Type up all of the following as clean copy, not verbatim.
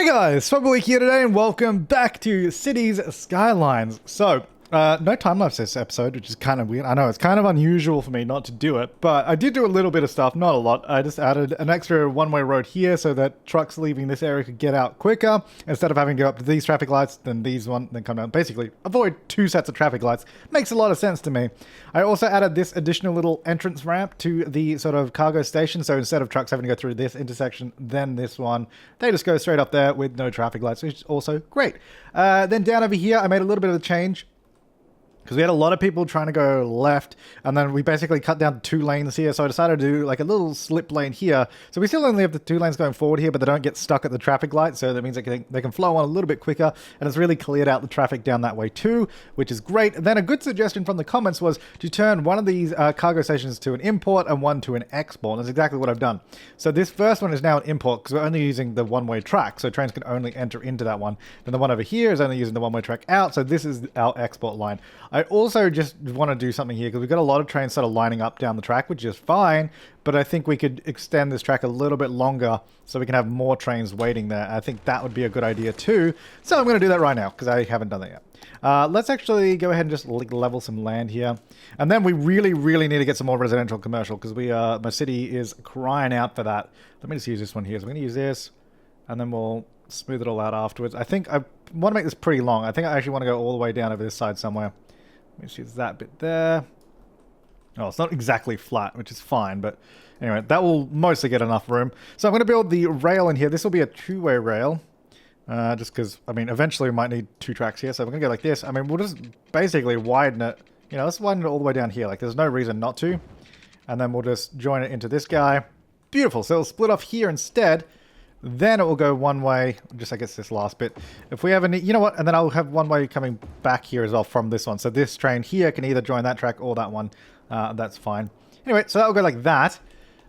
Hey guys, Flabaliki here today and welcome back to Cities Skylines. So, no time-lapse this episode, which is kind of weird. I know, it's kind of unusual for me not to do it, but I did do a little bit of stuff, not a lot. I just added an extra one-way road here so that trucks leaving this area could get out quicker. Instead of having to go up to these traffic lights, then these one, then come down. Basically, avoid two sets of traffic lights. Makes a lot of sense to me. I also added this additional little entrance ramp to the sort of cargo station, so instead of trucks having to go through this intersection, then this one, they just go straight up there with no traffic lights, which is also great. Then down over here, I made a little bit of a change, because we had a lot of people trying to go left, and then we basically cut down to 2 lanes here, so I decided to do like a little slip lane here. So we still only have the 2 lanes going forward here, but they don't get stuck at the traffic light, so that means they can flow on a little bit quicker, and it's really cleared out the traffic down that way too, which is great. And then a good suggestion from the comments was to turn one of these cargo stations to an import and one to an export, and that's exactly what I've done. So this first one is now an import, because we're only using the one-way track, so trains can only enter into that one. Then the one over here is only using the one-way track out, so this is our export line. I also just want to do something here because we've got a lot of trains sort of lining up down the track, which is fine, but I think we could extend this track a little bit longer so we can have more trains waiting there. I think that would be a good idea too. So I'm going to do that right now because I haven't done that yet. Let's actually go ahead and just level some land here. And then we really need to get some more residential commercial because my city is crying out for that. Let me just use this one here. So I'm going to use this and then we'll smooth it all out afterwards. I think I want to make this pretty long. I think I actually want to go all the way down over this side somewhere. Which is that bit there. Oh, it's not exactly flat, which is fine, but anyway, that will mostly get enough room. So I'm going to build the rail in here. This will be a 2-way rail, just because, I mean, eventually we might need 2 tracks here, so we're going to go like this. I mean, we'll just basically widen it. You know, let's widen it all the way down here. Like, there's no reason not to. And then we'll just join it into this guy. Beautiful. So it'll split off here instead. Then it will go one way, just I guess this last bit. If we have any, you know what, and then I'll have one way coming back here as well from this one. So this train here can either join that track or that one. That's fine. Anyway, so that'll go like that.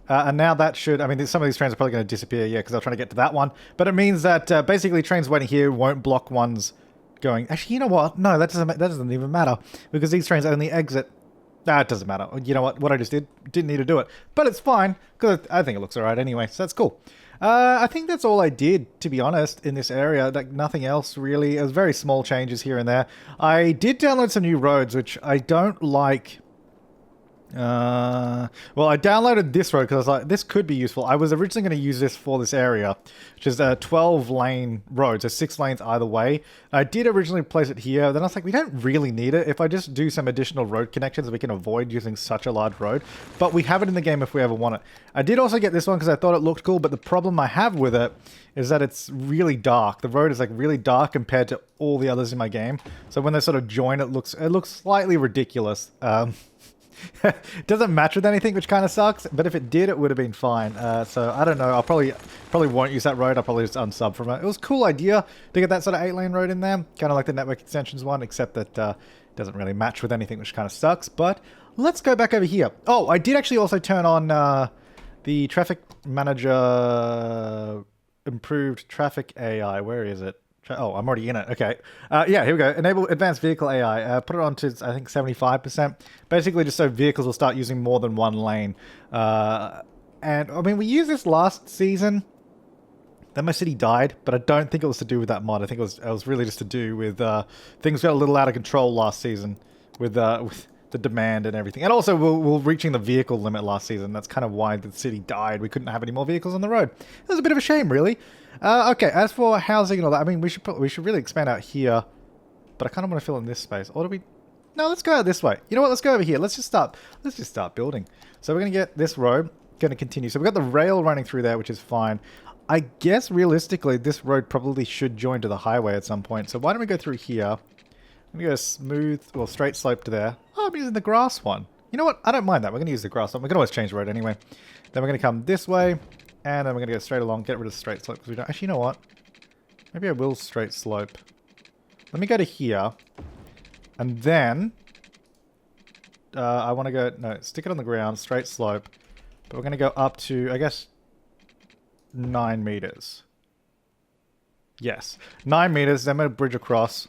And now that should, I mean, some of these trains are probably going to disappear, yeah, because I'm trying to get to that one. But it means that basically trains waiting here won't block ones going. Actually, you know what? No, that doesn't even matter because these trains only exit. It doesn't matter. You know what I just didn't need to do it. But it's fine because I think it looks all right anyway, so that's cool. I think that's all I did, to be honest, in this area. Like, nothing else, really. It was very small changes here and there. I did download some new roads, which I don't like. Well, I downloaded this road because I was like, this could be useful. I was originally going to use this for this area, which is a 12-lane road, so 6 lanes either way. I did originally place it here. Then I was like, we don't really need it. If I just do some additional road connections, we can avoid using such a large road. But we have it in the game if we ever want it. I did also get this one because I thought it looked cool, but the problem I have with it is that it's really dark. The road is like really dark compared to all the others in my game. So when they sort of join, it looks slightly ridiculous. It doesn't match with anything, which kind of sucks, but if it did, it would have been fine. So I don't know. I'll probably won't use that road. I'll probably just unsub from it. It was a cool idea to get that sort of 8-lane road in there, kind of like the network extensions one, except that it doesn't really match with anything, which kind of sucks. But let's go back over here. Oh, I did actually also turn on the traffic manager improved traffic AI. Where is it? Oh, I'm already in it. Okay. Yeah, here we go. Enable advanced vehicle AI. Put it on to, I think, 75%. Basically, just so vehicles will start using more than one lane. And, I mean, we used this last season. Then my city died, but I don't think it was to do with that mod. I think it was really just to do with things got a little out of control last season with the demand and everything. And also, we're reaching the vehicle limit last season. That's kind of why the city died. We couldn't have any more vehicles on the road. It was a bit of a shame, really. Okay, as for housing and all that, I mean, we should really expand out here. But I kind of want to fill in this space. Or do we... No, let's go out this way. You know what? Let's go over here. Let's just start building. So we're going to get this road. Going to continue. So we've got the rail running through there, which is fine. I guess, realistically, this road probably should join to the highway at some point. So why don't we go through here? I'm going to go smooth, well, straight slope to there. Oh, I'm using the grass one. You know what? I don't mind that. We're going to use the grass one. We can always change the road anyway. Then we're going to come this way. And then we're going to go straight along. Get rid of the straight slope. Because we don't... Actually, you know what? Maybe I will straight slope. Let me go to here. And then... I want to go... No, stick it on the ground. Straight slope. But we're going to go up to, I guess, 9 meters. Yes. 9 meters. Then I'm going to bridge across.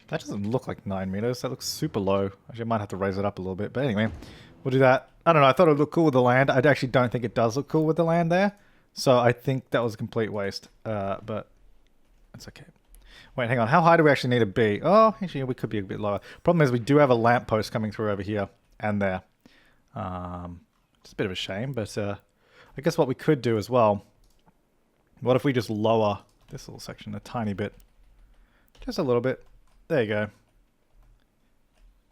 That doesn't look like 9 meters. That looks super low. Actually, I might have to raise it up a little bit. But anyway, we'll do that. I don't know. I thought it would look cool with the land. I actually don't think it does look cool with the land there. So I think that was a complete waste, but it's okay. Wait, hang on. How high do we actually need to be? Oh, actually, we could be a bit lower. Problem is we do have a lamppost coming through over here and there. It's a bit of a shame, but I guess what we could do as well, what if we just lower this little section a tiny bit? Just a little bit. There you go.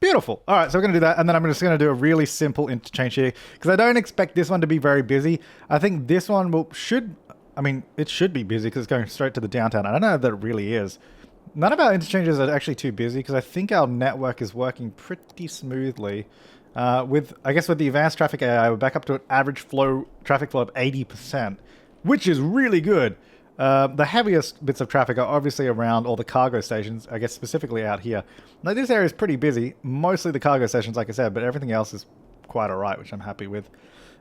Beautiful. All right, so we're going to do that, and then I'm just going to do a really simple interchange here, because I don't expect this one to be very busy. I think this one it should be busy because it's going straight to the downtown. I don't know if that really is. None of our interchanges are actually too busy, because I think our network is working pretty smoothly. I guess with the advanced traffic AI, we're back up to an average traffic flow of 80%, which is really good. The heaviest bits of traffic are obviously around all the cargo stations, I guess specifically out here. Now this area is pretty busy, mostly the cargo stations like I said, but everything else is quite alright, which I'm happy with.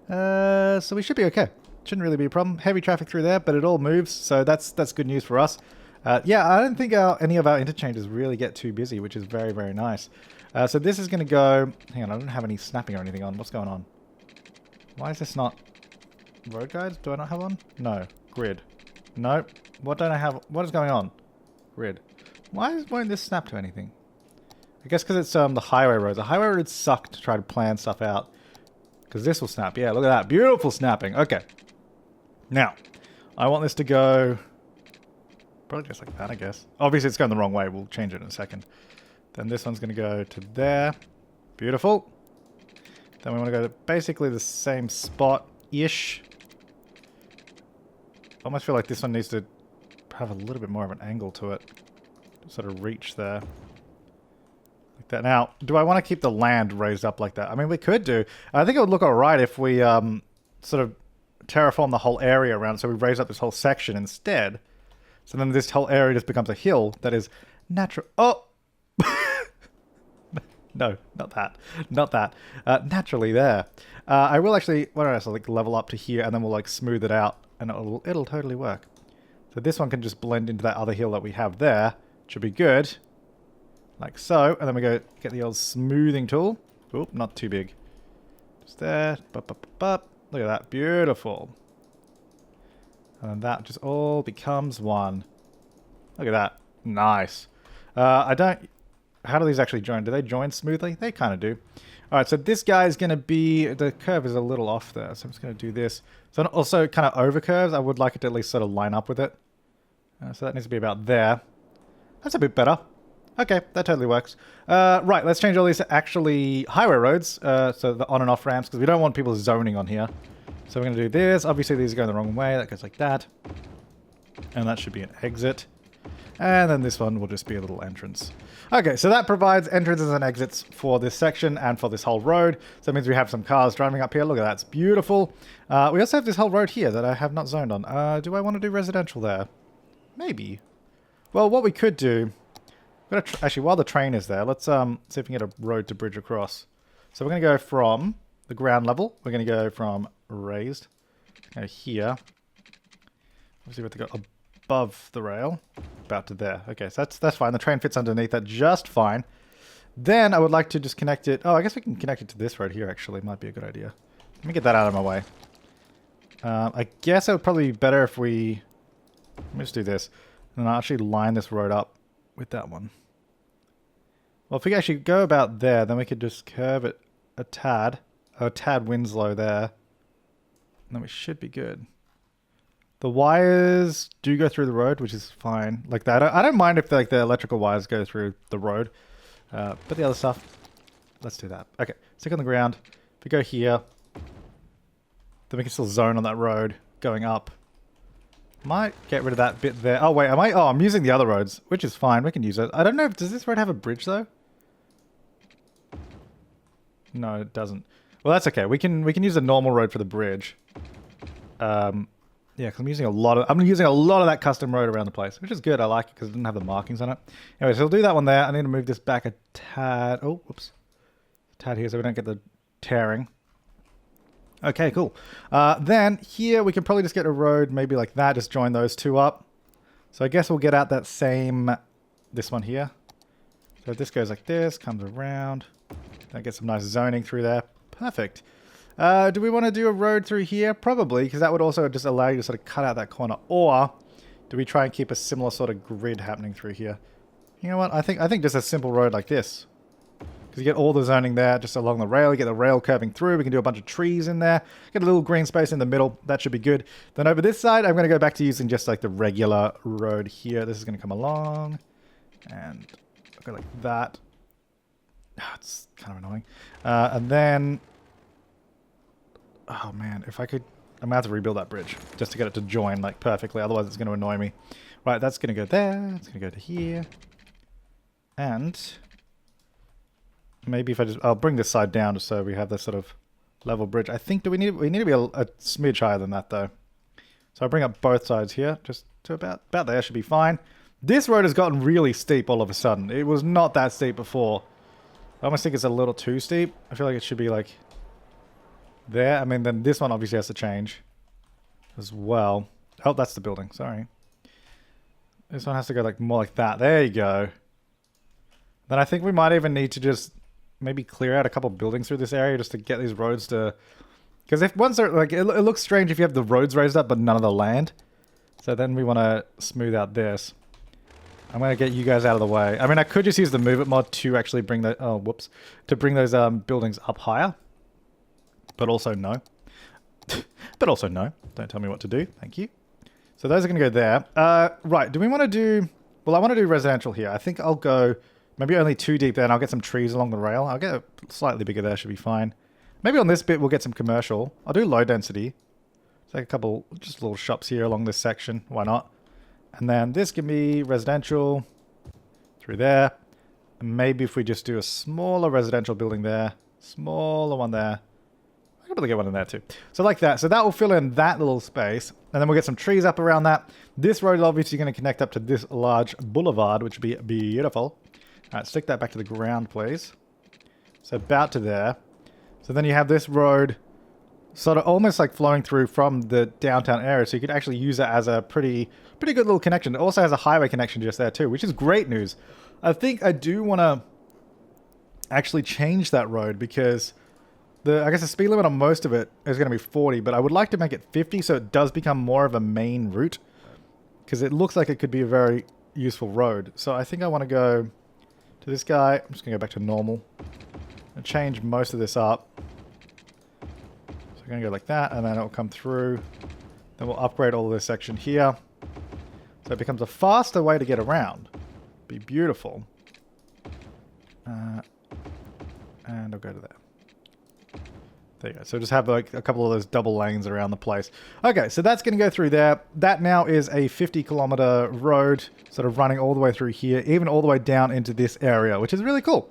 So we should be okay. Shouldn't really be a problem. Heavy traffic through there, but it all moves, so that's good news for us. Yeah, I don't think any of our interchanges really get too busy, which is very, very nice. So this is going to go... Hang on, I don't have any snapping or anything on. What's going on? Why is this not... Road guides? Do I not have one? No. Grid. No. What don't I have? What is going on? Grid. Won't this snap to anything? I guess because it's the highway roads. The highway roads suck to try to plan stuff out. Because this will snap. Yeah, look at that. Beautiful snapping. Okay. Now, I want this to go... Probably just like that, I guess. Obviously, it's going the wrong way. We'll change it in a second. Then this one's going to go to there. Beautiful. Then we want to go to basically the same spot-ish. I almost feel like this one needs to have a little bit more of an angle to it. Sort of reach there. Like that. Now, do I want to keep the land raised up like that? I mean, we could do. I think it would look alright if we sort of terraform the whole area around, so we raise up this whole section instead. So then this whole area just becomes a hill that is natural. Oh! No, not that. Not that. Naturally there. I will actually, what else? I'll like level up to here and then we'll like smooth it out and it'll totally work. So this one can just blend into that other hill that we have there. Should be good. Like so. And then we go get the old smoothing tool. Oop, not too big. Just there. Bup, bup, bup, bup. Look at that. Beautiful. And then that just all becomes one. Look at that. Nice. How do these actually join? Do they join smoothly? They kind of do. Alright, so this guy is going to be... The curve is a little off there, so I'm just going to do this. So also kind of over curves. I would like it to at least sort of line up with it. So that needs to be about there. That's a bit better. Okay, that totally works. Right, let's change all these to actually highway roads. So the on and off ramps, because we don't want people zoning on here. So we're going to do this. Obviously, these are going the wrong way. That goes like that. And that should be an exit. And then this one will just be a little entrance. Okay, so that provides entrances and exits for this section and for this whole road. So that means we have some cars driving up here. Look at that, it's beautiful. We also have this whole road here that I have not zoned on. Do I want to do residential there? Maybe. Well, what we could do... Actually, while the train is there, let's see if we can get a road to bridge across. So we're going to go from the ground level. We're going to go from raised. Go here. Obviously, we have to go above the rail. About to there. Okay, so that's fine. The train fits underneath that just fine. Then I would like to just connect it. Oh, I guess we can connect it to this road here, actually. Might be a good idea. Let me get that out of my way. I guess it would probably be better if we... Let me just do this. And I'll actually line this road up with that one. Well, if we actually go about there, then we could just curve it a tad. A tad Winslow there. And then we should be good. The wires do go through the road, which is fine. Like that. I don't mind if like the electrical wires go through the road. But the other stuff, let's do that. Okay, stick on the ground. If we go here, then we can still zone on that road going up. Might get rid of that bit there. Oh, wait, am I? Oh, I'm using the other roads, which is fine. We can use it. I don't know if... Does this road have a bridge, though? No, it doesn't. Well, that's okay. We can use a normal road for the bridge. Yeah, because I'm using a lot of that custom road around the place, which is good. I like it because it didn't have the markings on it. Anyway, so we'll do that one there. I need to move this back a tad. Oh, whoops. A tad here so we don't get the tearing. Okay, cool. Then here we can probably just get a road maybe like that. Just join those two up. So I guess we'll get out that same, this one here. So this goes like this, comes around. Then get some nice zoning through there. Perfect. Do we want to do a road through here? Probably, because that would also just allow you to sort of cut out that corner. Or do we try and keep a similar sort of grid happening through here? You know what? I think just a simple road like this. Because you get all the zoning there just along the rail. You get the rail curving through. We can do a bunch of trees in there. Get a little green space in the middle. That should be good. Then over this side, I'm going to go back to using just like the regular road here. This is going to come along. And I'll go like that. Oh, it's kind of annoying. And then... Oh man, if I could... I'm going to have to rebuild that bridge just to get it to join like perfectly. Otherwise it's going to annoy me. Right, that's going to go there. It's going to go to here. And... maybe if I just... I'll bring this side down just so we have this sort of level bridge. I think we need to be a smidge higher than that though. So I'll bring up both sides here. Just to about there should be fine. This road has gotten really steep all of a sudden. It was not that steep before. I almost think it's a little too steep. I feel like it should be like... there. I mean, then this one obviously has to change as well. Oh, that's the building. Sorry. This one has to go like more like that. There you go. Then I think we might even need to just maybe clear out a couple buildings through this area just to get these roads to... because if once they're like... it looks strange if you have the roads raised up but none of the land. So then we want to smooth out this. I'm going to get you guys out of the way. I mean, I could just use the move it mod to actually bring the... oh, whoops. To bring those buildings up higher. But also no. But also no. Don't tell me what to do. Thank you. So those are going to go there. Right. Do we want to do... well, I want to do residential here. I think I'll go maybe only 2 deep there and I'll get some trees along the rail. I'll get slightly bigger there. Should be fine. Maybe on this bit we'll get some commercial. I'll do low density. It's like a couple just little shops here along this section. Why not? And then this can be residential through there. And maybe if we just do a smaller residential building there. Smaller one there. I could probably get one in there too. So like that. So that will fill in that little space. And then we'll get some trees up around that. This road is obviously going to connect up to this large boulevard, which would be beautiful. All right, stick that back to the ground, please. So about to there. So then you have this road sort of almost like flowing through from the downtown area. So you could actually use it as a pretty good little connection. It also has a highway connection just there too, which is great news. I think I do want to actually change that road because... I guess the speed limit on most of it is going to be 40, but I would like to make it 50 so it does become more of a main route. Because it looks like it could be a very useful road. So I think I want to go to this guy. I'm just going to go back to normal. And change most of this up. So I'm going to go like that, and then it'll come through. Then we'll upgrade all of this section here. So it becomes a faster way to get around. Be beautiful. And I'll go to there. There you go. So just have like a couple of those double lanes around the place. Okay, so that's going to go through there. That now is a 50-kilometer road, sort of running all the way through here, even all the way down into this area, which is really cool.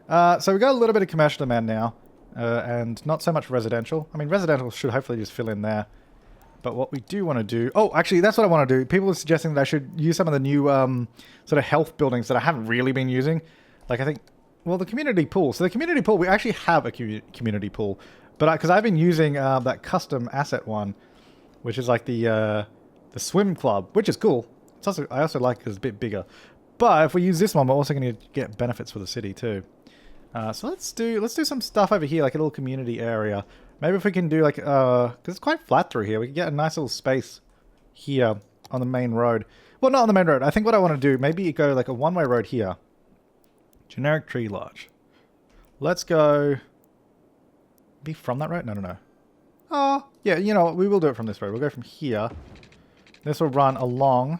So we've got a little bit of commercial demand now, and not so much residential. I mean, residential should hopefully just fill in there. But what we do want to do... oh, actually, that's what I want to do. People are suggesting that I should use some of the new sort of health buildings that I haven't really been using. Like, I think... well, the community pool. So the community pool, we actually have a community pool. But because I've been using that custom asset one, which is like the swim club, which is cool. It's also, I also like it 'cause it's a bit bigger. But if we use this one, we're also going to get benefits for the city too. So let's do some stuff over here, like a little community area. Maybe if we can do like because it's quite flat through here, we can get a nice little space here on the main road. Well, not on the main road. I think what I want to do, maybe go like a one-way road here. Generic tree lodge. Let's go... be from that road? No. Oh, yeah, you know what? We will do it from this road. We'll go from here. This will run along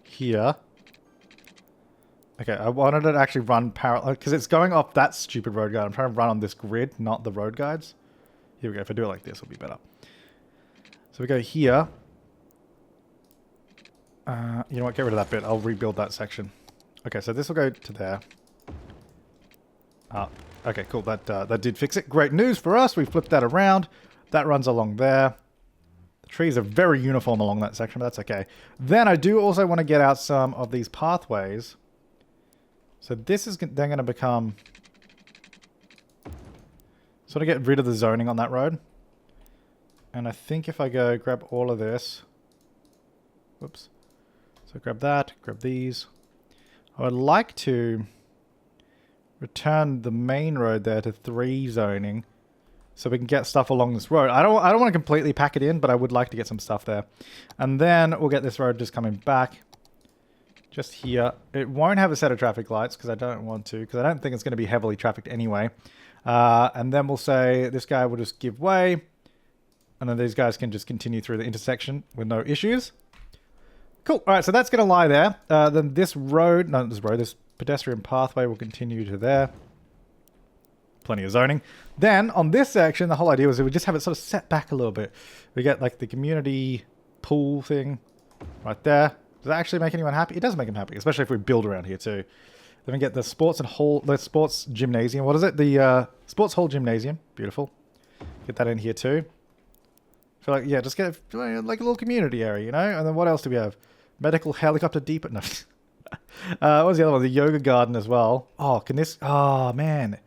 here. Okay, I wanted it to actually run parallel, because it's going off that stupid road guide. I'm trying to run on this grid, not the road guides. Here we go. If I do it like this, it'll be better. So we go here. You know what? Get rid of that bit. I'll rebuild that section. Okay, so this will go to there. Up. Okay, cool. That did fix it. Great news for us. We flipped that around. That runs along there. The trees are very uniform along that section, but that's okay. Then I do also want to get out some of these pathways. So this is then going to become... sort of get rid of the zoning on that road. And I think if I go grab all of this... whoops. So grab that, grab these. I would like to... return the main road there to 3 zoning. so we can get stuff along this road. I don't want to completely pack it in, but I would like to get some stuff there. And then we'll get this road just coming back. Just here. It won't have a set of traffic lights because I don't want to, because I don't think it's going to be heavily trafficked anyway. And then we'll say this guy will just give way. And then these guys can just continue through the intersection with no issues. Cool. All right, so that's going to lie there. Then this pedestrian pathway will continue to there. Plenty of zoning. Then on this section, the whole idea was that we just have it sort of set back a little bit. We get like the community pool thing right there. Does that actually make anyone happy? It does make them happy, especially if we build around here too. Then we get the sports gymnasium. What is it? The sports hall gymnasium. Beautiful. Get that in here too. So like, yeah, just get like a little community area, you know? And then what else do we have? Medical helicopter depot. No. What was the other one? The yoga garden as well. Oh, can this... Oh, man.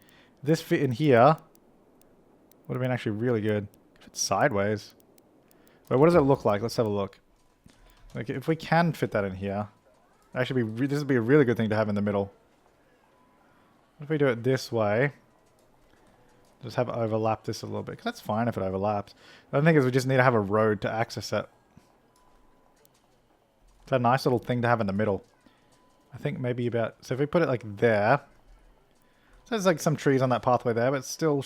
This fit in here. Would have been actually really good. If it's sideways. Wait, what does it look like? Let's have a look. Like, if we can fit that in here. Actually, this would be a really good thing to have in the middle. What if we do it this way? Just have it overlap this a little bit. Because that's fine if it overlaps. The other thing is we just need to have a road to access it. It's a nice little thing to have in the middle. I think maybe about... So if we put it like there... So there's like some trees on that pathway there, but it still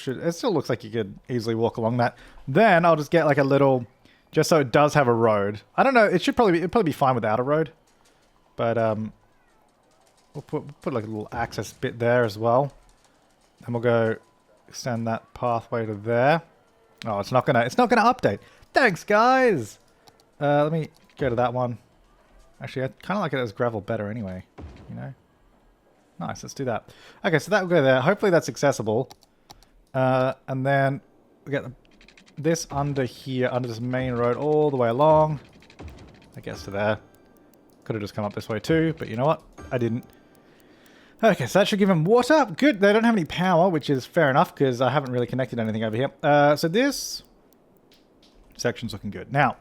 looks like you could easily walk along that. Then I'll just get like a little... Just so it does have a road. I don't know, it'd probably be fine without a road. But we'll put like a little access bit there as well. And we'll go extend that pathway to there. Oh, it's not gonna update. Thanks, guys. Let me go to that one. Actually, I kind of like it as gravel better anyway. You know. Nice. Let's do that. Okay, so that will go there. Hopefully that's accessible. And then we get this under here, under this main road, all the way along. I guess to there. Could have just come up this way too, but you know what? I didn't. Okay, so that should give them water. Good. They don't have any power, which is fair enough because I haven't really connected anything over here. So this section's looking good. Now,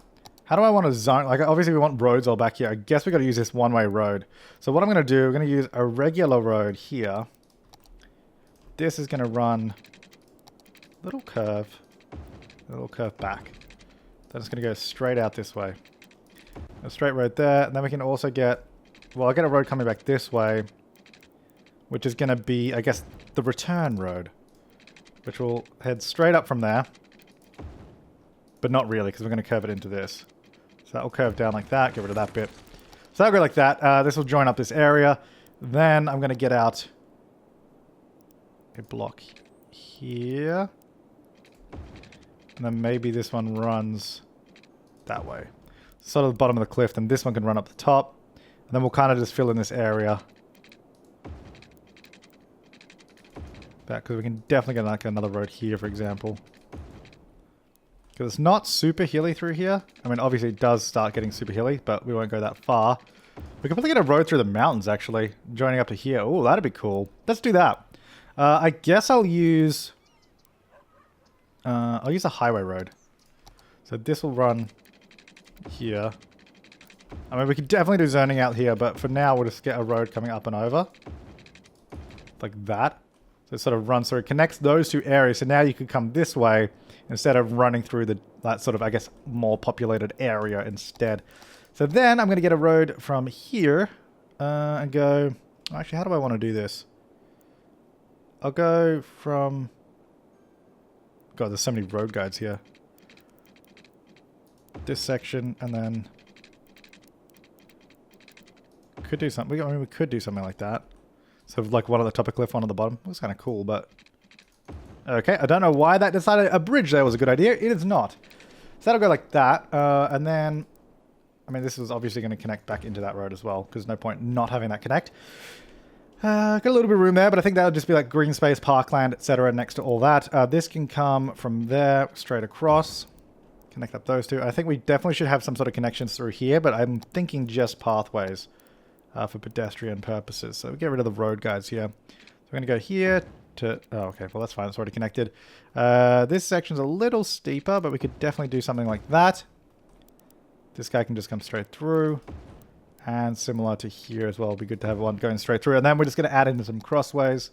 how do I want to zone? Like, obviously we want roads all back here. I guess we got to use this one-way road. So what I'm going to do, we're going to use a regular road here. This is going to run a little curve back. Then it's going to go straight out this way. A straight road there, and then we can also get, well, I'll get a road coming back this way, which is going to be, I guess, the return road, which will head straight up from there, but not really, because we're going to curve it into this. So that will curve down like that, get rid of that bit. So that'll go like that. This will join up this area. Then I'm going to get out a block here, and then maybe this one runs that way. Sort of the bottom of the cliff, and this one can run up the top. And then we'll kind of just fill in this area. Back, because we can definitely get like another road here, for example. Because it's not super hilly through here. I mean, obviously it does start getting super hilly, but we won't go that far. We can probably get a road through the mountains, actually. Joining up to here. Oh, that'd be cool. Let's do that. I guess I'll use a highway road. So this will run here. I mean, we could definitely do zoning out here, but for now, we'll just get a road coming up and over. Like that. So it sort of runs through, it connects those two areas. So now you could come this way instead of running through that sort of, I guess, more populated area instead. So then I'm going to get a road from here and go... Actually, how do I want to do this? I'll go from... God, there's so many road guides here. This section, and then... Could do something. I mean, we could do something like that. So like one on the top of cliff, one on the bottom. It was kind of cool, but... Okay, I don't know why that decided a bridge there was a good idea. It is not. So that'll go like that. And then... I mean, this is obviously going to connect back into that road as well, because there's no point not having that connect. Got a little bit of room there, but I think that'll just be like green space, parkland, etc. next to all that. This can come from there straight across. Connect up those two. I think we definitely should have some sort of connections through here, but I'm thinking just pathways for pedestrian purposes. So we get rid of the road guides here. So we're going to go here to... Oh, okay. Well, that's fine. It's already connected. This section's a little steeper, but we could definitely do something like that. This guy can just come straight through. And similar to here as well. It'd be good to have one going straight through. And then we're just going to add in some crossways.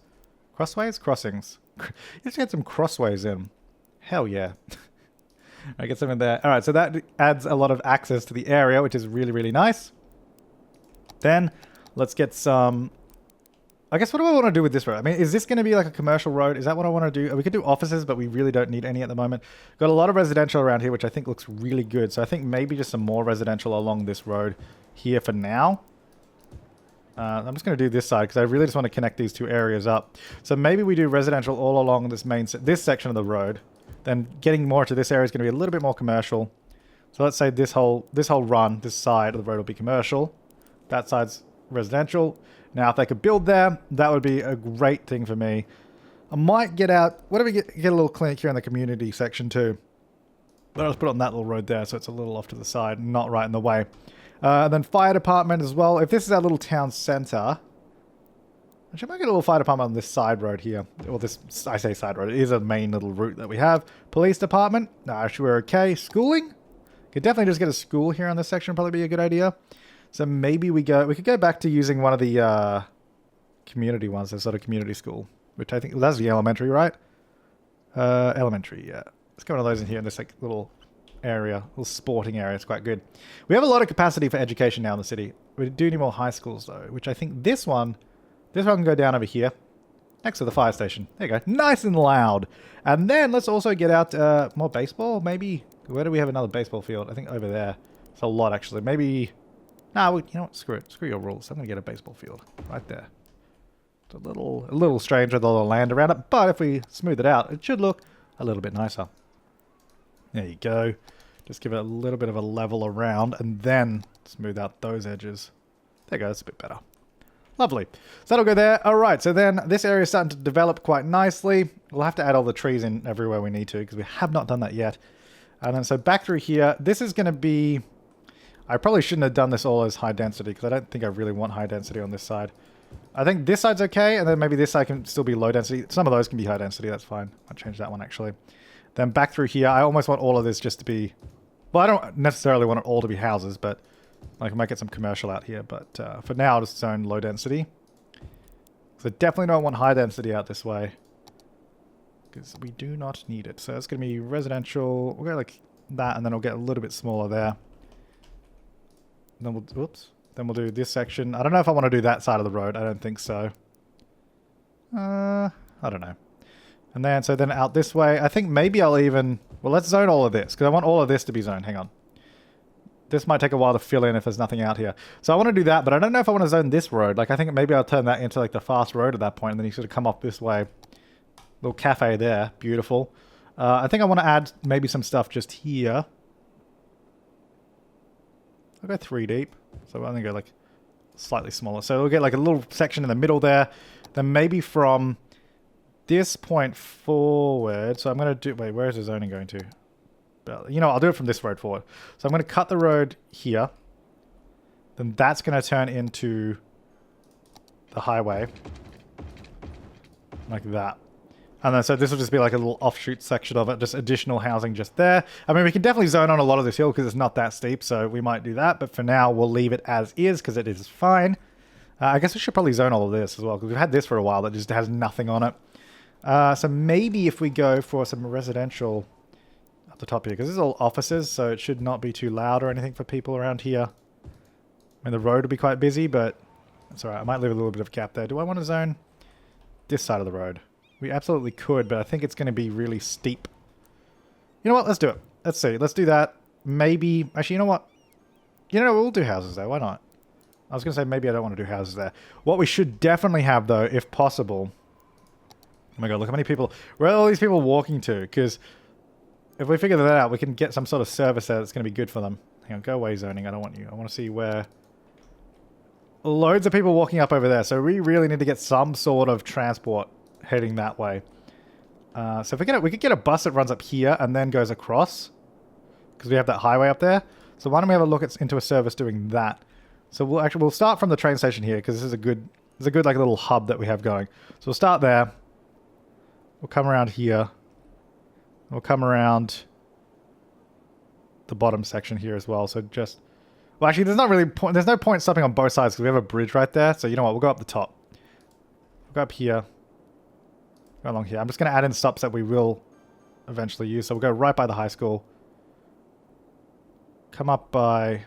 Crossways? Crossings. Let's get some crossways in. Hell yeah. I get something there. All right, so that adds a lot of access to the area, which is really, really nice. Then let's get some... I guess what do I want to do with this road? I mean, is this going to be like a commercial road? Is that what I want to do? We could do offices, but we really don't need any at the moment. Got a lot of residential around here, which I think looks really good. So I think maybe just some more residential along this road here for now. I'm just going to do this side because I really just want to connect these two areas up. So maybe we do residential all along this section of the road. Then getting more to this area is going to be a little bit more commercial. So let's say this whole run, this side of the road will be commercial. That side's residential. Now, if they could build there, that would be a great thing for me. I might get out... What if we get a little clinic here in the community section too? But I'll just put it on that little road there, so it's a little off to the side, not right in the way. And then fire department as well. If this is our little town center... Actually, I might get a little fire department on this side road here. Well, this... I say side road. It is a main little route that we have. Police department. No, actually, we're okay. Schooling? Could definitely just get a school here on this section. Would probably be a good idea. So maybe we could go back to using one of the community ones, the sort of community school, which I think that's the elementary, right? Elementary, yeah. Let's get one of those in here in this like little area, little sporting area. It's quite good. We have a lot of capacity for education now in the city. We do need more high schools though, which I think this one can go down over here, next to the fire station. There you go, nice and loud. And then let's also get out more baseball. Maybe where do we have another baseball field? I think over there. It's a lot actually. Maybe. No, you know what? Screw it. Screw your rules. I'm going to get a baseball field right there. It's a little strange with all the land around it, but if we smooth it out, it should look a little bit nicer. There you go. Just give it a little bit of a level around and then smooth out those edges. There you go. That's a bit better. Lovely. So that'll go there. All right. So then this area is starting to develop quite nicely. We'll have to add all the trees in everywhere we need to because we have not done that yet. And then so back through here, this is going to be... I probably shouldn't have done this all as high density because I don't think I really want high density on this side. I think this side's okay, and then maybe this side can still be low density. Some of those can be high density, that's fine. I'll change that one actually. Then back through here, I almost want all of this just to be... Well, I don't necessarily want it all to be houses, but like I might get some commercial out here. But for now, I'll just zone low density. So definitely don't want high density out this way because we do not need it. So it's going to be residential. We'll go like that, and then we'll get a little bit smaller there. Then we'll do this section. I don't know if I want to do that side of the road. I don't think so. I don't know. And then, so then out this way, I think maybe I'll even... Well, let's zone all of this, because I want all of this to be zoned. Hang on. This might take a while to fill in if there's nothing out here. So I want to do that, but I don't know if I want to zone this road. Like, I think maybe I'll turn that into, like, the fast road at that point, and then you sort of come up this way. Little cafe there. Beautiful. I think I want to add maybe some stuff just here. I'll go 3 deep. So I'm going to go like slightly smaller. So we'll get like a little section in the middle there. Then maybe from this point forward. So I'm going to do... Wait, where is the zoning going to? You know, I'll do it from this road forward. So I'm going to cut the road here. Then that's going to turn into the highway. Like that. And then, so this will just be like a little offshoot section of it, just additional housing just there. I mean, we can definitely zone on a lot of this hill because it's not that steep, so we might do that. But for now, we'll leave it as is because it is fine. I guess we should probably zone all of this as well because we've had this for a while that just has nothing on it. So maybe if we go for some residential at the top here, because this is all offices, so it should not be too loud or anything for people around here. I mean, the road will be quite busy, but that's all right. I might leave a little bit of a gap there. Do I want to zone this side of the road? We absolutely could, but I think it's going to be really steep. You know what? Let's do it. Let's see. Let's do that. Maybe... Actually, you know what? You know, we'll do houses there. Why not? I was going to say maybe I don't want to do houses there. What we should definitely have, though, if possible... Oh my god, look how many people... Where are all these people walking to? Because if we figure that out, we can get some sort of service there that's going to be good for them. Hang on, go away zoning. I don't want you. I want to see where... Loads of people walking up over there. So we really need to get some sort of transport heading that way. So if we could get a bus that runs up here and then goes across, because we have that highway up there. So why don't we have a look into a service doing that? So we'll start from the train station here because this is a good like little hub that we have going. So we'll start there. We'll come around here. We'll come around the bottom section here as well. So just well, actually, there's no point stopping on both sides because we have a bridge right there. So you know what? We'll go up the top. We'll go up here. Along here. I'm just going to add in stops that we will eventually use. So we'll go right by the high school. Come up by...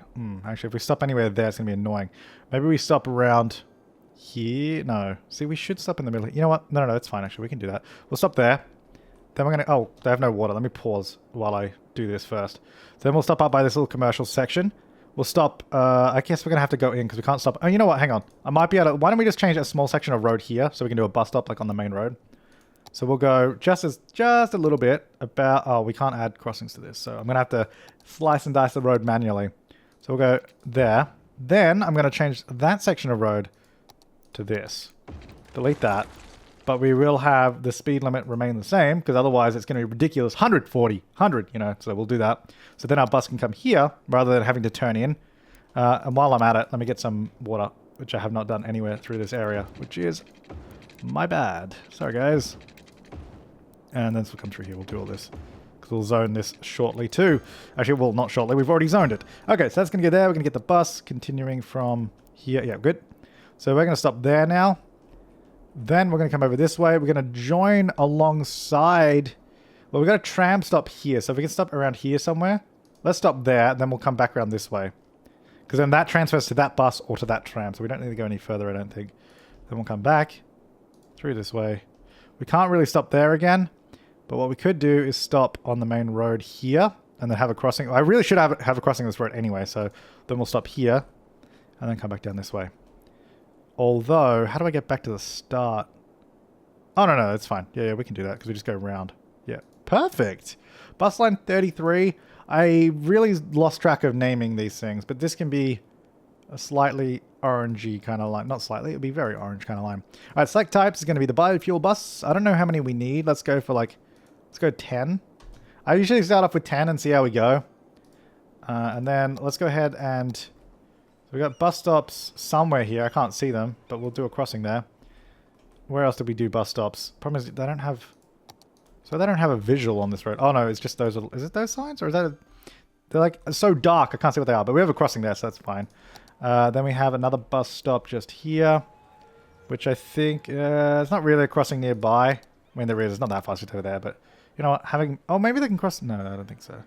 actually, if we stop anywhere there, it's going to be annoying. Maybe we stop around here. No. See, we should stop in the middle. You know what? No, it's fine, actually. We can do that. We'll stop there. Then we're going to... Oh, they have no water. Let me pause while I do this first. Then we'll stop up by this little commercial section. We'll stop... I guess we're going to have to go in because we can't stop... Oh, you know what? Hang on. I might be able to... Why don't we just change a small section of road here so we can do a bus stop like on the main road? So we'll go just a little bit about... Oh, we can't add crossings to this. So I'm going to have to slice and dice the road manually. So we'll go there. Then I'm going to change that section of road to this. Delete that. But we will have the speed limit remain the same because otherwise it's going to be ridiculous. 140, 100, you know, so we'll do that. So then our bus can come here rather than having to turn in. And while I'm at it, let me get some water, which I have not done anywhere through this area, which is my bad. Sorry, guys. And then this will come through here. We'll do all this. Because we'll zone this shortly too. Actually, well, not shortly. We've already zoned it. Okay, so that's going to go there. We're going to get the bus continuing from here. Yeah, good. So we're going to stop there now. Then we're going to come over this way. We're going to join alongside... Well, we've got a tram stop here. So if we can stop around here somewhere. Let's stop there. Then we'll come back around this way. Because then that transfers to that bus or to that tram. So we don't need to go any further, I don't think. Then we'll come back through this way. We can't really stop there again. But what we could do is stop on the main road here. And then have a crossing. I really should have a crossing on this road anyway. So then we'll stop here. And then come back down this way. Although, how do I get back to the start? Oh, no, it's fine. Yeah, we can do that because we just go around. Yeah, perfect. Bus line 33. I really lost track of naming these things, but this can be a slightly orangey kind of line. Not slightly, it'll be very orange kind of line. All right, select types is going to be the biofuel bus. I don't know how many we need. Let's go for let's go 10. I usually start off with 10 and see how we go. And then let's go ahead and... So we got bus stops somewhere here. I can't see them, but we'll do a crossing there. Where else did we do bus stops? Problem is they don't have... So they don't have a visual on this road. Oh no, it's just those... Is it those signs? Or is that... They're like so dark, I can't see what they are. But we have a crossing there, so that's fine. Then we have another bus stop just here. Which I think... it's not really a crossing nearby. I mean, there is. It's not that far to over there, but... You know what? Having... Oh, maybe they can cross... No, I don't think so.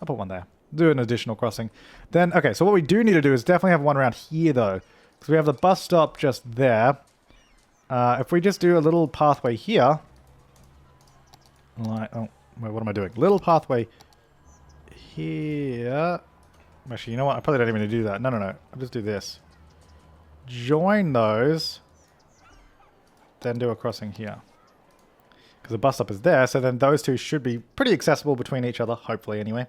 I'll put one there. Do an additional crossing. Then, okay, so what we do need to do is definitely have one around here, though. Because we have the bus stop just there. If we just do a little pathway here... Like, oh, wait, what am I doing? Little pathway here... Actually, you know what? I probably don't even need to do that. No. I'll just do this. Join those. Then do a crossing here. Because the bus stop is there, so then those two should be pretty accessible between each other, hopefully anyway.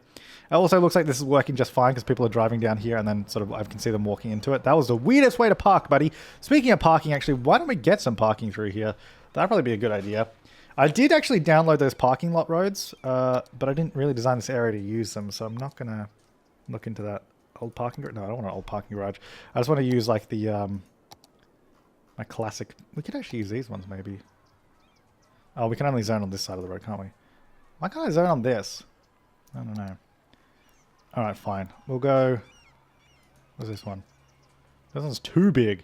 It also looks like this is working just fine because people are driving down here and then sort of I can see them walking into it. That was the weirdest way to park, buddy. Speaking of parking, actually, why don't we get some parking through here? That'd probably be a good idea. I did actually download those parking lot roads, but I didn't really design this area to use them, so I'm not going to look into that old parking garage. No, I don't want an old parking garage. I just want to use like the, my classic... We could actually use these ones, maybe. Oh, we can only zone on this side of the road, can't we? Why can't I zone on this? I don't know. Alright, fine. We'll go... What's this one? This one's too big.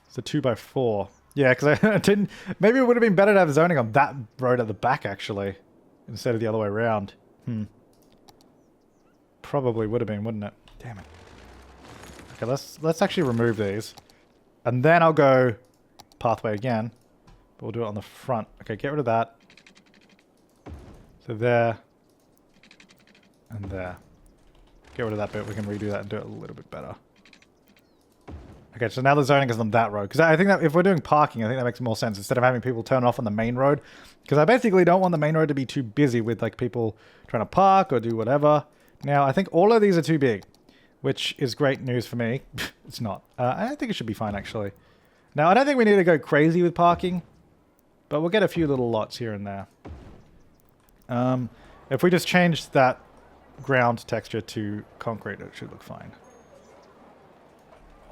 It's a 2x4. Yeah, because I didn't... Maybe it would have been better to have zoning on that road at the back, actually. Instead of the other way around. Probably would have been, wouldn't it? Damn it. Okay, let's actually remove these. And then I'll go pathway again. But we'll do it on the front. Okay, get rid of that. So there. And there. Get rid of that bit. We can redo that and do it a little bit better. Okay, so now the zoning is on that road. Because I think that if we're doing parking, I think that makes more sense. Instead of having people turn off on the main road. Because I basically don't want the main road to be too busy with like people trying to park or do whatever. Now, I think all of these are too big. Which is great news for me. It's not. I think it should be fine, actually. Now, I don't think we need to go crazy with parking. But we'll get a few little lots here and there. If we just change that ground texture to concrete, it should look fine.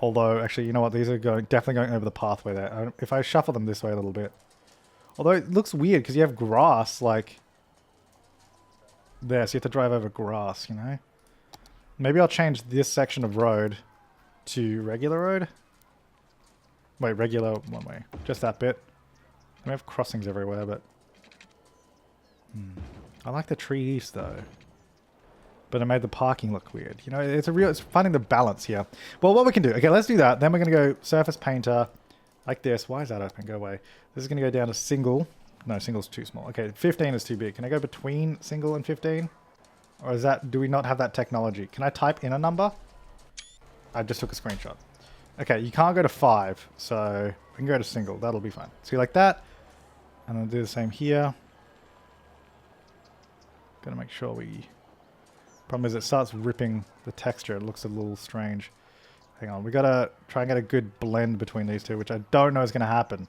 Although, actually, you know what? These are definitely going over the pathway there. If I shuffle them this way a little bit. Although it looks weird because you have grass, like... There, so you have to drive over grass, you know? Maybe I'll change this section of road to regular road. Wait, regular one way. Just that bit. We have crossings everywhere, but... I like the trees though. But it made the parking look weird. You know, it's finding the balance here. Well, what we can do, okay, let's do that. Then we're going to go surface painter like this. Why is that open? Go away. This is going to go down to single. No, single's too small. Okay, 15 is too big. Can I go between single and 15? Or is that, do we not have that technology? Can I type in a number? I just took a screenshot. Okay, you can't go to 5, so we can go to single. That'll be fine. See, like that. And then do the same here. Gotta make sure we... Problem is it starts ripping the texture. It looks a little strange. Hang on, we gotta try and get a good blend between these two, which I don't know is gonna happen.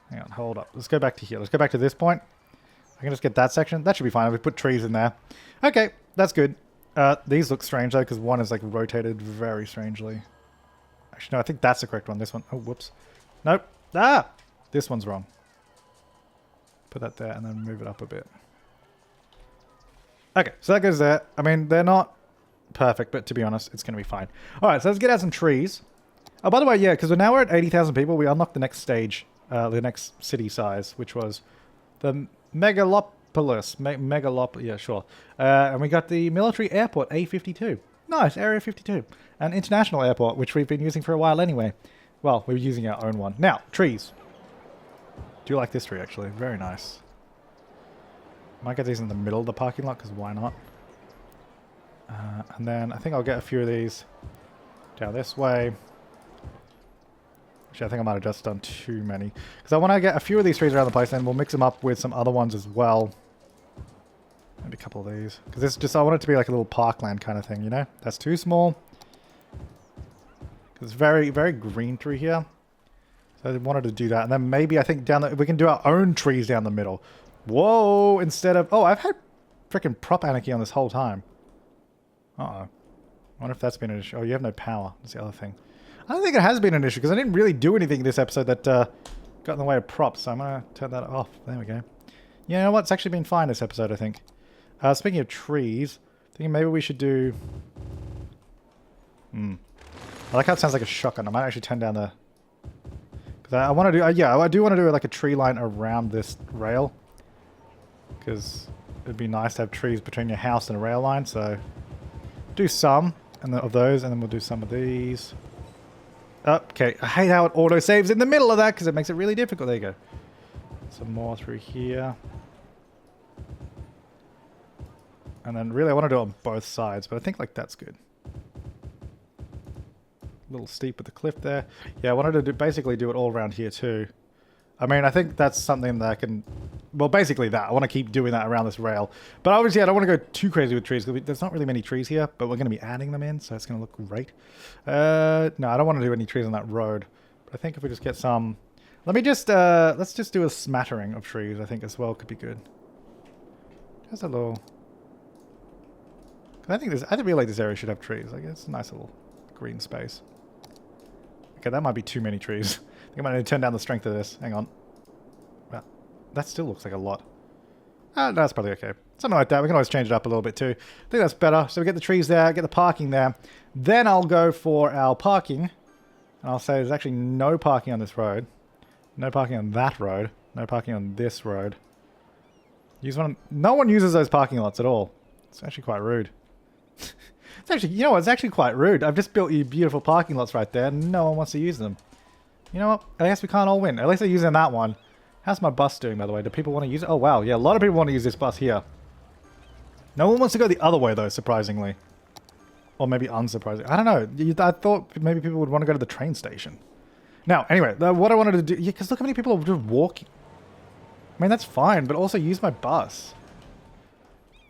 Hang on, hold up. Let's go back to here. Let's go back to this point. I can just get that section. That should be fine. We put trees in there. Okay, that's good. These look strange though, because one is like rotated very strangely. Actually, no, I think that's the correct one. This one. Oh, whoops. Nope. Ah! This one's wrong. Put that there and then move it up a bit. Okay, so that goes there. I mean, they're not perfect, but to be honest, it's going to be fine. All right, so let's get out some trees. Oh, by the way, yeah, because now we're at 80,000 people, we unlocked the next stage, the next city size, which was the Megalopolis. Yeah, sure. And we got the military airport, A52. Nice, Area 52. An international airport, which we've been using for a while anyway. Well, we're using our own one. Now, trees. Do you like this tree, actually? Very nice. Might get these in the middle of the parking lot, because why not? And then I think I'll get a few of these down this way. Actually, I think I might have just done too many. Because I want to get a few of these trees around the place, and we'll mix them up with some other ones as well. Maybe a couple of these. Because this just, I want it to be like a little parkland kind of thing, you know? That's too small. Because it's very, very green through here. So I wanted to do that. And then maybe I think we can do our own trees down the middle. Whoa, instead of... Oh, I've had freaking prop anarchy on this whole time. Uh-oh. I wonder if that's been an issue. Oh, you have no power. That's the other thing. I don't think it has been an issue, because I didn't really do anything in this episode that got in the way of props, so I'm going to turn that off. There we go. You know what? It's actually been fine this episode, I think. Speaking of trees, I think maybe we should do... I like how it sounds like a shotgun. I might actually turn down the... Because I want to do... yeah, I do want to do like a tree line around this rail. Because it'd be nice to have trees between your house and a rail line, so do some of those, and then we'll do some of these. Okay, I hate how it auto-saves in the middle of that, because it makes it really difficult. There you go. Some more through here. And then really I want to do it on both sides, but I think like that's good. A little steep with the cliff there. Yeah, I wanted to basically do it all around here too. I mean, I think that's something that I can... Well, basically that. I want to keep doing that around this rail. But obviously, I don't want to go too crazy with trees, because there's not really many trees here, but we're going to be adding them in, so it's going to look great. No, I don't want to do any trees on that road. But I think if we just get some... Let me just... let's just do a smattering of trees, I think, as well. Could be good. Just a little... I think really like this area should have trees. Like, it's a nice little green space. Okay, that might be too many trees. I think I might need to turn down the strength of this. Hang on. Well, that still looks like a lot. That's probably okay. Something like that. We can always change it up a little bit too. I think that's better. So we get the trees there, get the parking there. Then I'll go for our parking. And I'll say there's actually no parking on this road. No parking on that road. No parking on this road. No one uses those parking lots at all. It's actually quite rude. It's actually, you know what? It's actually quite rude. I've just built you beautiful parking lots right there, and no one wants to use them. You know what? I guess we can't all win. At least they're using that one. How's my bus doing, by the way? Do people want to use it? Oh, wow. Yeah, a lot of people want to use this bus here. No one wants to go the other way, though, surprisingly. Or maybe unsurprisingly. I don't know. I thought maybe people would want to go to the train station. Now, anyway, what I wanted to do... Yeah, because look how many people are just walking. I mean, that's fine, but also use my bus.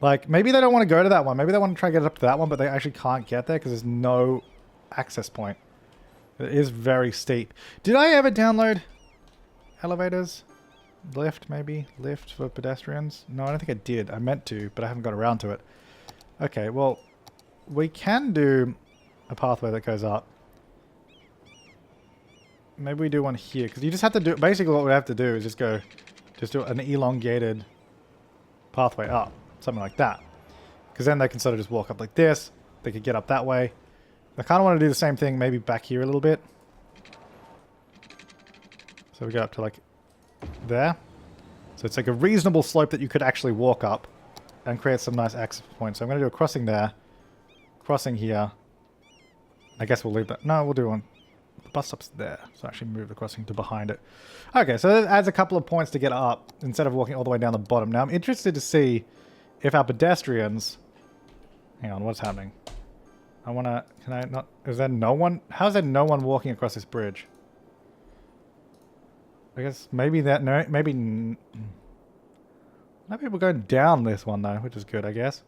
Like, maybe they don't want to go to that one. Maybe they want to try to get up to that one, but they actually can't get there because there's no access point. It is very steep. Did I ever download elevators? Lift, maybe? Lift for pedestrians? No, I don't think I did. I meant to, but I haven't got around to it. Okay, well, we can do a pathway that goes up. Maybe we do one here, because you just have to do... Basically, what we have to do is just do an elongated pathway up. Something like that. Because then they can sort of just walk up like this. They could get up that way. I kind of want to do the same thing maybe back here a little bit. So we go up to like there. So it's like a reasonable slope that you could actually walk up and create some nice access points. So I'm going to do a crossing there. Crossing here. I guess we'll leave that. No, we'll do one. The bus stop's there. So actually move the crossing to behind it. Okay, so that adds a couple of points to get up instead of walking all the way down the bottom. Now I'm interested to see if our pedestrians... Hang on, what's happening? I want to... Can I not... Is there no one... How is there no one walking across this bridge? I guess maybe that... No, maybe... No people going down this one though, which is good, I guess.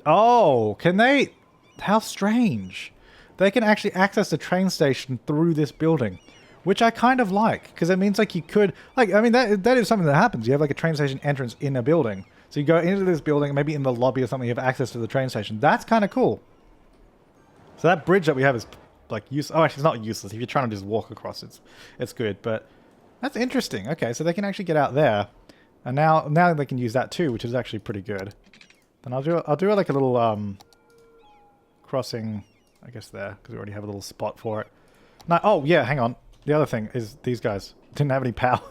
Oh, can they... How strange. They can actually access the train station through this building, which I kind of like, because it means like you could... Like, I mean, that is something that happens. You have like a train station entrance in a building. So you go into this building, maybe in the lobby or something, you have access to the train station. That's kind of cool. So that bridge that we have is like useless. Oh, actually, it's not useless. If you're trying to just walk across, it's good. But that's interesting. Okay, so they can actually get out there, and now they can use that too, which is actually pretty good. Then I'll do like a little crossing, I guess there, because we already have a little spot for it. Now, oh yeah, hang on. The other thing is these guys didn't have any power.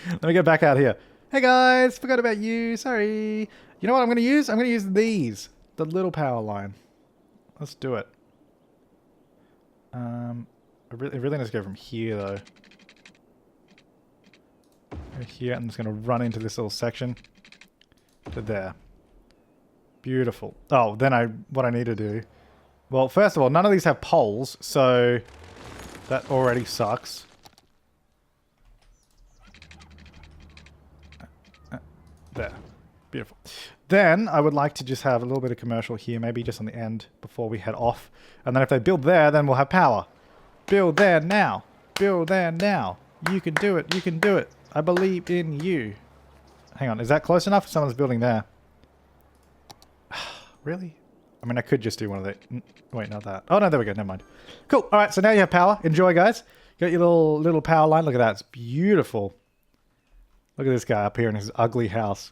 Let me get back out here. Hey guys, forgot about you. Sorry. You know what I'm going to use? I'm going to use these, the little power line. Let's do it. It really needs to go from here though. Go here, I'm just going to run into this little section to there. Beautiful. Oh, then what I need to do. Well, first of all, none of these have poles, so that already sucks. There. Beautiful. Then I would like to just have a little bit of commercial here, maybe just on the end before we head off. And then if they build there, then we'll have power. Build there now. Build there now. You can do it. You can do it. I believe in you. Hang on. Is that close enough? Someone's building there. Really? I mean, I could just do one of the... Wait, not that. Oh, no, there we go. Never mind. Cool. All right, so now you have power. Enjoy, guys. Got your little power line. Look at that. It's beautiful. Look at this guy up here in his ugly house.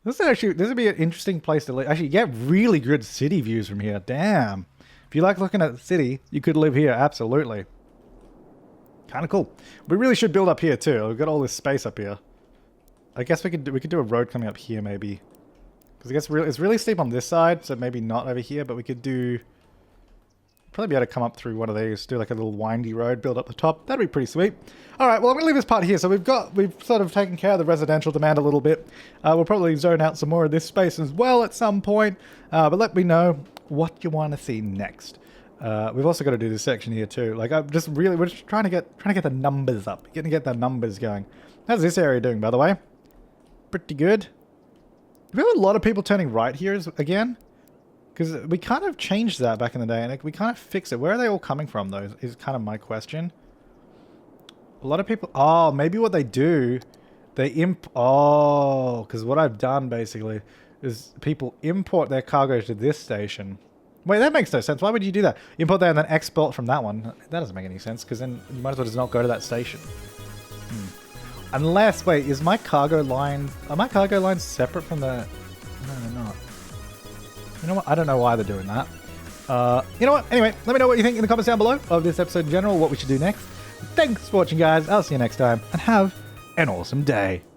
This would be an interesting place to live. Actually, you get really good city views from here. Damn. If you like looking at the city, you could live here. Absolutely. Kind of cool. We really should build up here too. We've got all this space up here. I guess we could do a road coming up here maybe. Because I guess it's really steep on this side, so maybe not over here, but we could do... Probably be able to come up through one of these, do like a little windy road, build up the top. That'd be pretty sweet. All right, well, I'm going to leave this part here. So we've sort of taken care of the residential demand a little bit. We'll probably zone out some more of this space as well at some point. But let me know what you want to see next. We've also got to do this section here too. Like we're just trying to get the numbers up, getting to get the numbers going. How's this area doing, by the way? Pretty good. We have a lot of people turning right here again. Because we kind of changed that back in the day, and we kind of fixed it. Where are they all coming from, though, is kind of my question. A lot of people... Oh, maybe what they do, Oh, because what I've done, basically, is people import their cargo to this station. Wait, that makes no sense. Why would you do that? Import that and then export from that one. That doesn't make any sense, because then you might as well just not go to that station. Unless... Wait, is my cargo line... Are my cargo lines separate from the... No, they're not. You know what? I don't know why they're doing that. You know what? Anyway, let me know what you think in the comments down below of this episode in general, what we should do next. Thanks for watching, guys. I'll see you next time, and have an awesome day.